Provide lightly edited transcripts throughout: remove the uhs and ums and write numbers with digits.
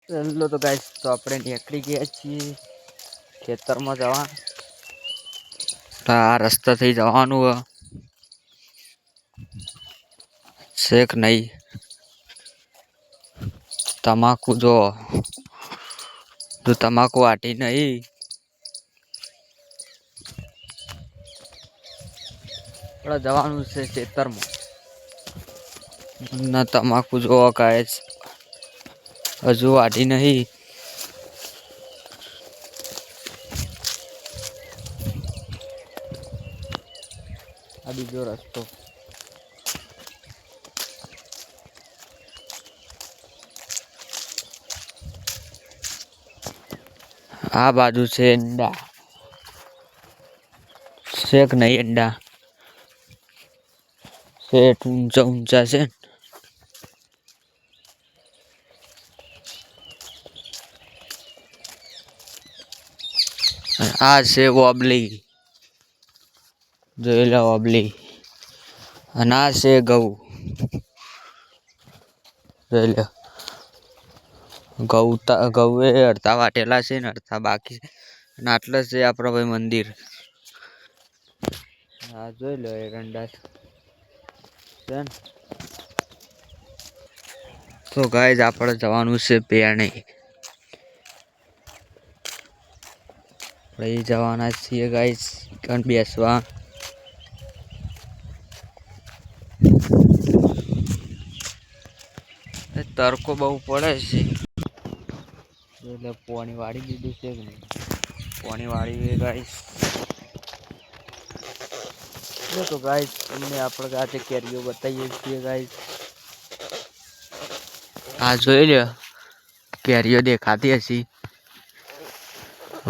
Hello તો guys, તો આપણે નીકળી ગયા છીએ ખેતરમાં જવા. આ રસ્તાથી જવાનું શેક નહીં. તમાકુ જો તમાકુ વાટી નહીં. આપણે જવાનું છે ખેતરમાં. ના તમાકુ જોવા ગાઈસ હજુ વાટી નહીં. આ બીજો રસ્તો. આ બાજુ છે ઈંડા. શેક નહીં ઈંડા. શેઠ ઊંચા ઊંચા છે. આ છે વોબલી. જોઈ લો વોબલી. અને આ છે ઘઉં. જોઈ લો ઘઉં એ અડધા વાટેલા છે ને અડધા બાકી છે. અને આટલે છે આપણો ભાઈ મંદિર. હા જોઈ લો એરંડા છે ને. તો ગાઈસ આપણે જવાનું છે પેરણી. આપણે જવાના છીએ ગાઈસ કણ બેસવા. તડકો બહુ પડે છે એટલે પાણી વાળી દીધું છે કે નહીં. પાણી વાળી ગાઈસ. તો ગાઈસ તમને આપણે આજે કેરીઓ બતાવીએ છીએ ગાઈસ. આ જોઈ લો કેરીઓ દેખાતી હશે.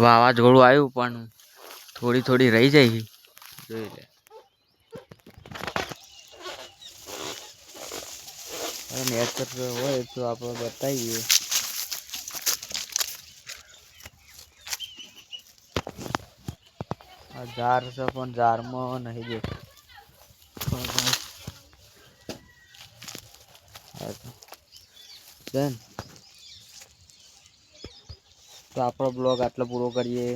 વાવાઝોડું આવ્યું પણ થોડી થોડી રહી જાય. જોઈ લે નેચર હોય તો આપણે બતાવીએ. આ ઝાડ છે પણ ઝાડમાં નહીં દેખાતું. તો આપણો બ્લોગ આટલો પૂરો કરીએ.